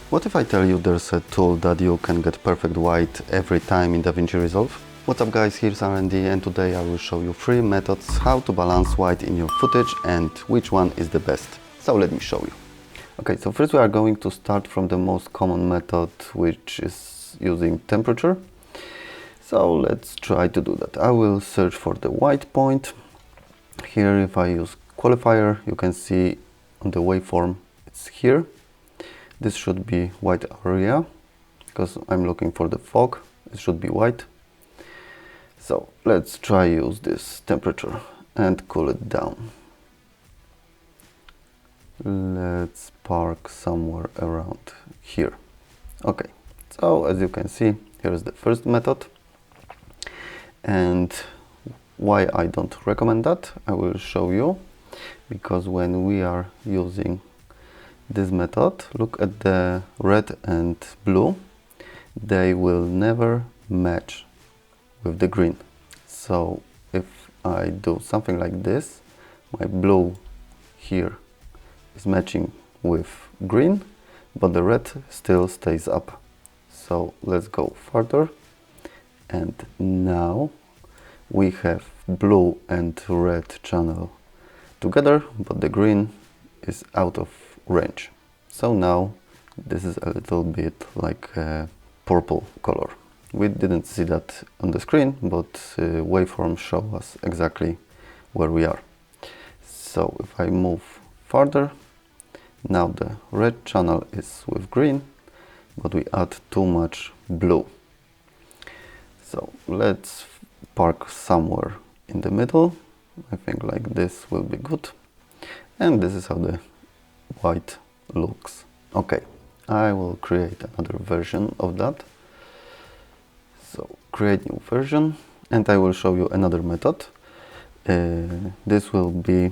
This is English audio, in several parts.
What if I tell you there's a tool that you can get perfect white every time in DaVinci Resolve? What's up guys, here's R&D and today I will show you 3 methods how to balance white in your footage and which one is the best. So let me show you. Okay, so first we are going to start from the most common method, which is using temperature. So let's try to do that. I will search for the white point. Here if I use qualifier, you can see on the waveform it's here. This should be white area, because I'm looking for the fog, it should be white. So let's try use this temperature and cool it down. Let's park somewhere around here. Okay, so as you can see, here's the first method. And why I don't recommend that, I will show you. Because when we are using this method, look at the red and blue, they will never match with the green. So if I do something like this, my blue here is matching with green, but the red still stays up. So let's go further, and now we have blue and red channel together, but the green is out of range. So now this is a little bit like a purple color. We didn't see that on the screen, but waveform show us exactly where we are. So if I move further, now the red channel is with green, but we add too much blue. So let's park somewhere in the middle. I think like this will be good. And this is how the white looks. Okay, I will create another version of that. So create new version, and I will show you another method. This will be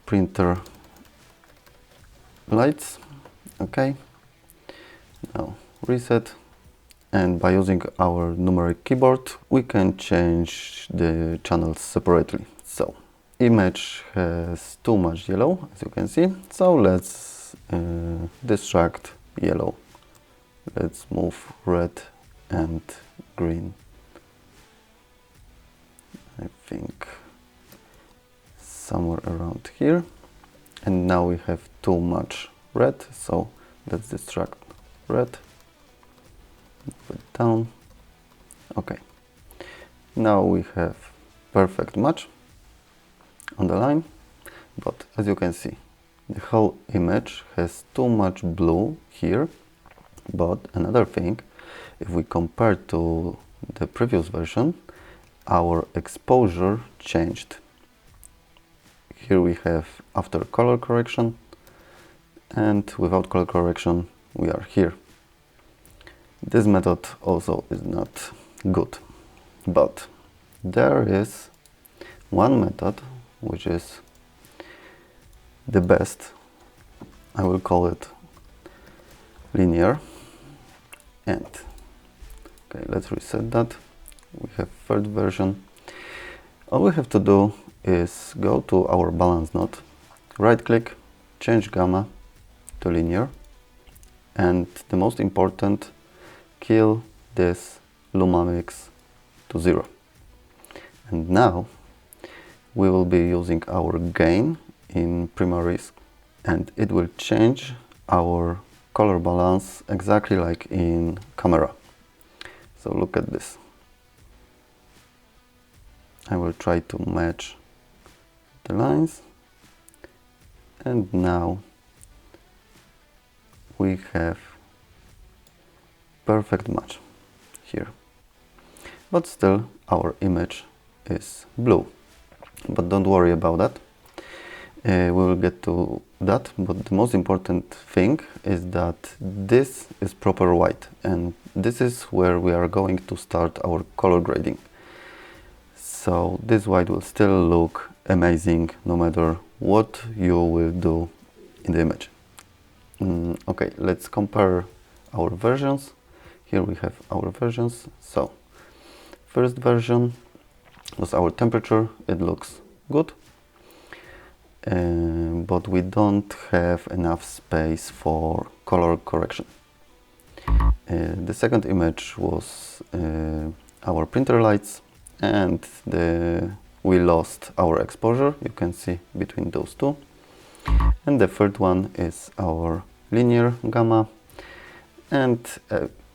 printer lights. Okay, now reset, and by using our numeric keyboard we can change the channels separately. So image has too much yellow, as you can see, so let's distract yellow. Let's move red and green. I think somewhere around here. And now we have too much red, so let's distract red. Move it down. Okay. Now we have perfect match on the line, but as you can see, the whole image has too much blue here. But another thing, if we compare to the previous version, our exposure changed. Here we have after color correction, and without color correction we are here. This method also is not good, but there is one method which is the best. I will call it linear. And okay, let's reset that. We have third version. All we have to do is go to our balance node, right click, change gamma to linear, and the most important, kill this luma mix to 0. And now we will be using our gain in primaries, and it will change our color balance exactly like in camera. So look at this. I will try to match the lines, and now we have perfect match here. But still our image is blue. But don't worry about that. We will get to that, but the most important thing is that this is proper white, and this is where we are going to start our color grading. So this white will still look amazing no matter what you will do in the image. Okay, let's compare our versions. Here we have our versions. So first version was our temperature, it looks good. but we don't have enough space for color correction. The second image was our printer lights, and we lost our exposure, you can see between those two. And the third one is our linear gamma, and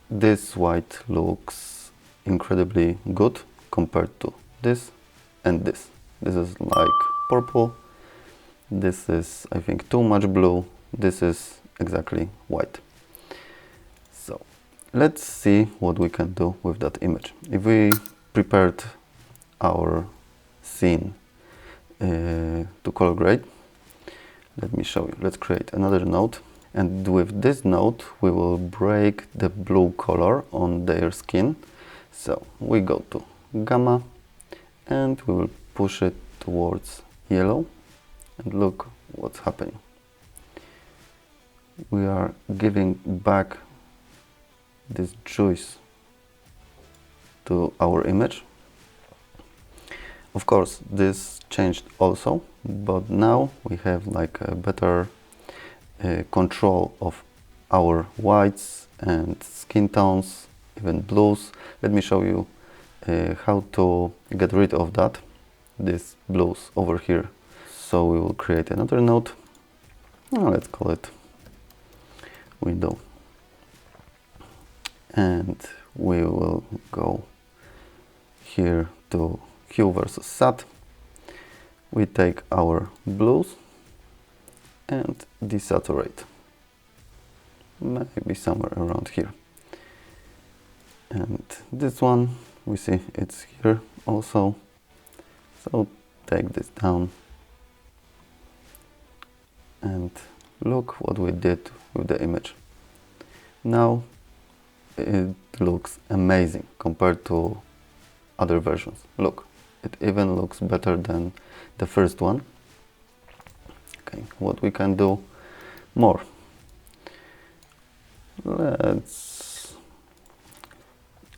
this white looks incredibly good compared to this and this. This is like purple, this is I think too much blue, this is exactly white. So let's see what we can do with that image. If we prepared our scene to color grade, let me show you. Let's create another node, and with this node we will break the blue color on their skin. So we go to gamma and we will push it towards yellow, and look what's happening. We are giving back this juice to our image. Of course, this changed also, but now we have like a better control of our whites and skin tones, even blues. Let me show you how to get rid of that, these blues over here. So we will create another node. Let's call it window. And we will go here to hue versus sat. We take our blues and desaturate, maybe somewhere around here. And this one, we see it's here also, so take this down and look what we did with the image. Now it looks amazing compared to other versions. Look, it even looks better than the first one. Okay, what we can do more? Let's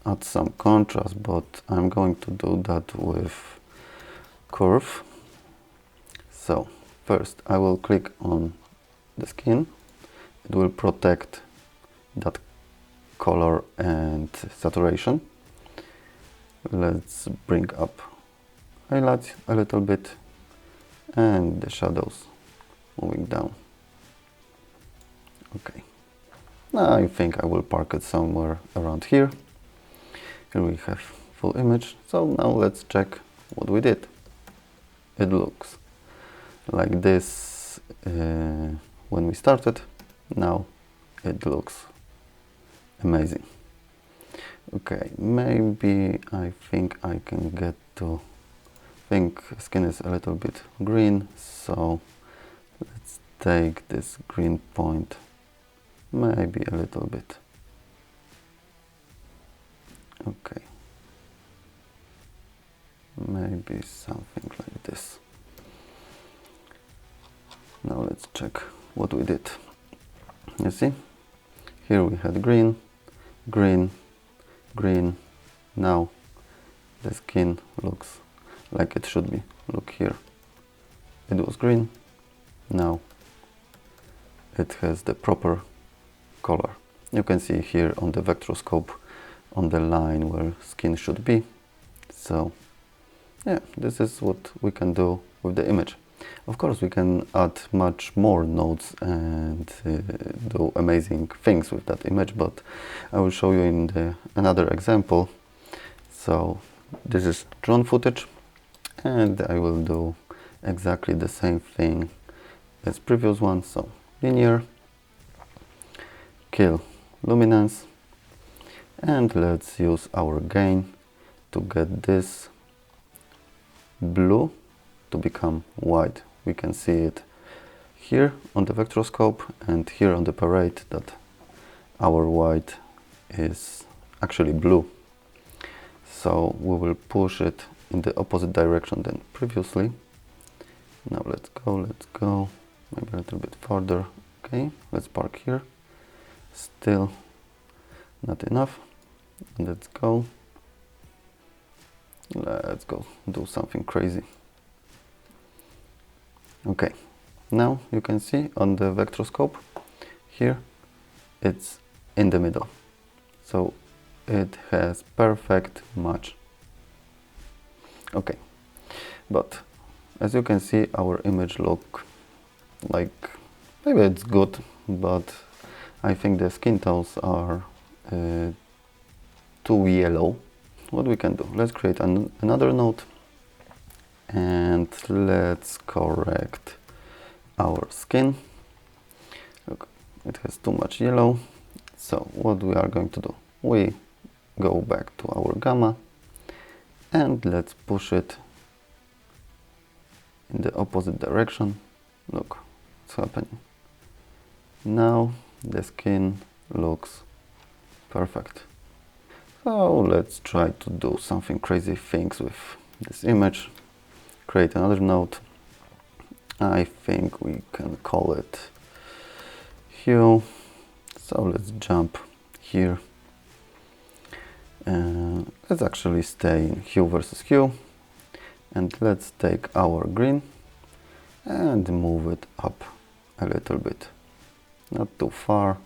add some contrast, but I'm going to do that with curve. So first I will click on the skin. It will protect that color and saturation. Let's bring up highlights a little bit and the shadows moving down. Okay, now I think I will park it somewhere around here. Here we have full image. So now let's check what we did. It looks like this when we started. Now it looks amazing. Okay, maybe I think I can get to, skin is a little bit green, so let's take this green point maybe a little bit. Okay, maybe something like this. Now let's check what we did. You see, here we had green, green, green. Now the skin looks like it should be. Look here, it was green, now it has the proper color. You can see here on the vectorscope on the line where skin should be. So yeah, this is what we can do with the image. Of course, we can add much more nodes and do amazing things with that image, but I will show you in another example. So this is drone footage, and I will do exactly the same thing as previous one. So linear, kill luminance, and let's use our gain to get this blue to become white. We can see it here on the vectorscope and here on the parade that our white is actually blue. So we will push it in the opposite direction than previously. Now let's go, maybe a little bit further. Okay, let's park here. Still not enough. Let's go do something crazy. Okay, now you can see on the vectorscope here it's in the middle, so it has perfect match. Okay, but as you can see, our image look like maybe it's good, but I think the skin tones are too yellow. What we can do, let's create another node and let's correct our skin. Look, it has too much yellow. So what we are going to do, we go back to our gamma and let's push it in the opposite direction. Look what's happening. Now the skin looks perfect. So let's try to do something crazy things with this image. Create another node. I think we can call it hue. So let's jump here. Let's actually stay in hue versus hue. And let's take our green and move it up a little bit. Not too far,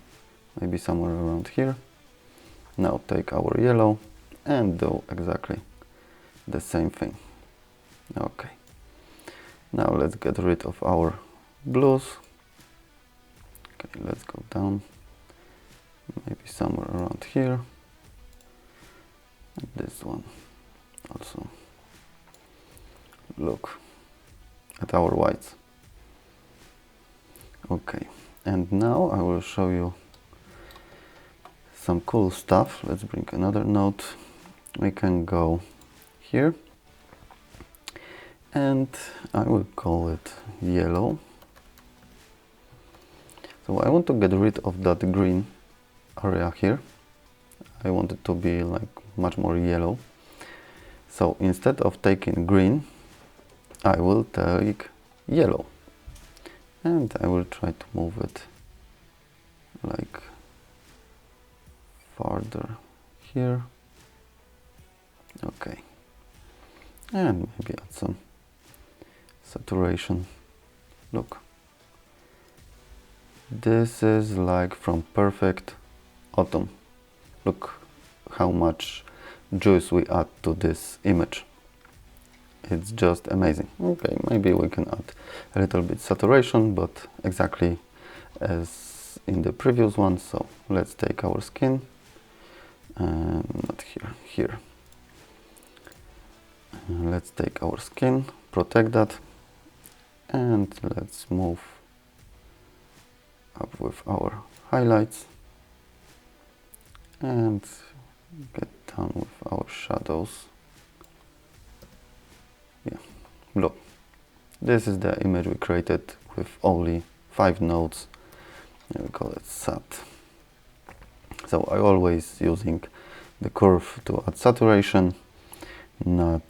maybe somewhere around here. Now take our yellow and do exactly the same thing. Okay. Now let's get rid of our blues. Okay, let's go down. Maybe somewhere around here. And this one also. Look at our whites. Okay, and now I will show you some cool stuff. Let's bring another node. We can go here and I will call it yellow. So I want to get rid of that green area here. I want it to be like much more yellow. So instead of taking green, I will take yellow and I will try to move it like farther here. Okay, and maybe add some saturation. Look, this is like from Perfect Autumn. Look how much juice we add to this image. It's just amazing. Okay, maybe we can add a little bit saturation, but exactly as in the previous one. So let's take our skin, not here, here. Let's take our skin, protect that, and let's move up with our highlights and get down with our shadows. Yeah, look, this is the image we created with only 5 nodes. We call it sat. So I always using the curve to add saturation, not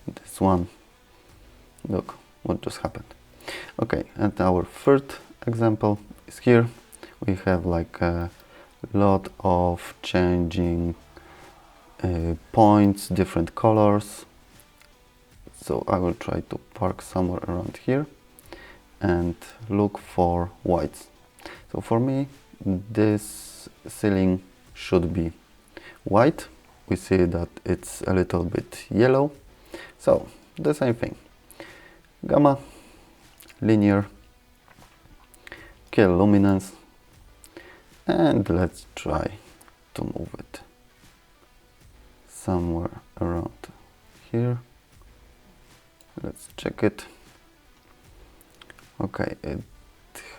this one. Look what just happened. Okay, and our third example is here. We have like a lot of changing points, different colors. So I will try to park somewhere around here and look for whites. So for me, this ceiling should be white. We see that it's a little bit yellow. So the same thing. Gamma, linear, kill luminance, and let's try to move it somewhere around here. Let's check it. Okay, it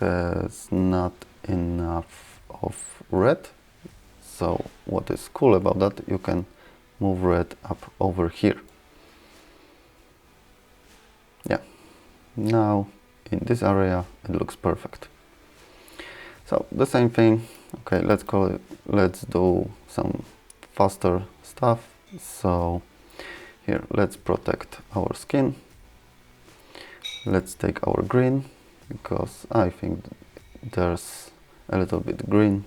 has not enough of red. So what is cool about that, you can move red up over here. Yeah, now in this area it looks perfect. So the same thing. Okay, let's do some faster stuff. So here, let's protect our skin. Let's take our green, because I think there's a little bit green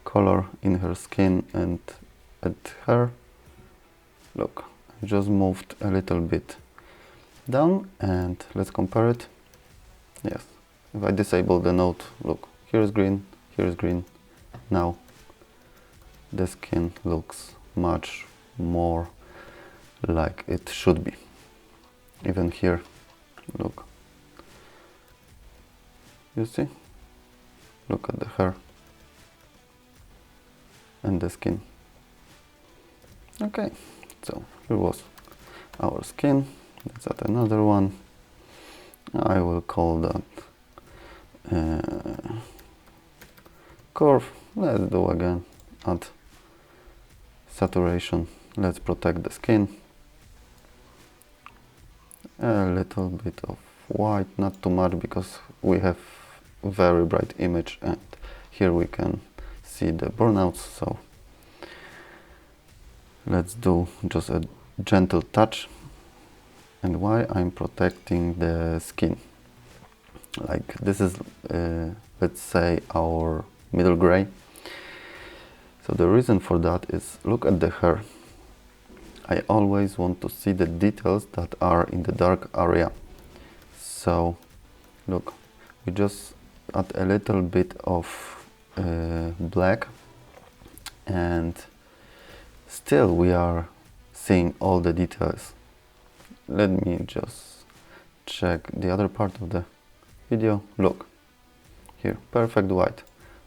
color in her skin and at her. Look, I just moved a little bit down and let's compare it. Yes, if I disable the node, look, here is green, here is green. Now the skin looks much more like it should be. Even here, look. You see? Look at the hair and the skin. Okay, so here was our skin. Let's add another one. I will call that curve. Let's do again, add saturation. Let's protect the skin. A little bit of white, not too much, because we have very bright image and here we can see the burnouts. So let's do just a gentle touch. And why I'm protecting the skin? Like this is, let's say, our middle gray. So the reason for that is, look at the hair. I always want to see the details that are in the dark area. So look, we just add a little bit of black and still we are seeing all the details. Let me just check the other part of the video. Look, here, perfect white,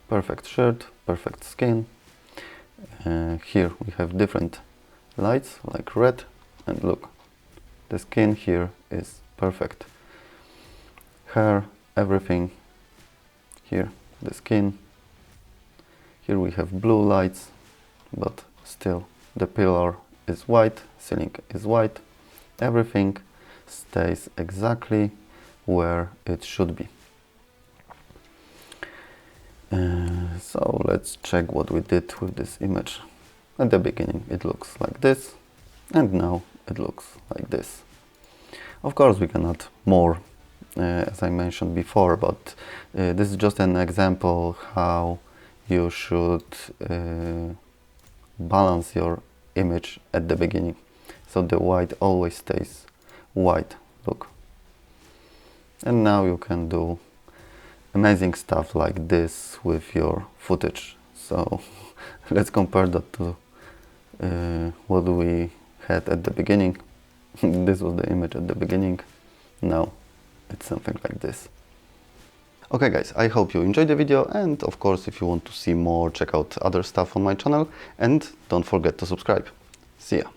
perfect shirt, perfect skin. Here we have different lights like red, and look, the skin here is perfect. Hair, everything. Here, the skin. Here we have blue lights, but still the pillar is white, ceiling is white. Everything stays exactly where it should be. So let's check what we did with this image. At the beginning it looks like this, and now it looks like this. Of course we can add more, as I mentioned before, but this is just an example how you should balance your image at the beginning. So the white always stays white, look. And now you can do amazing stuff like this with your footage. So let's compare that to what we had at the beginning. This was the image at the beginning. Now it's something like this. Okay guys, I hope you enjoyed the video, and of course if you want to see more, check out other stuff on my channel and don't forget to subscribe. See ya!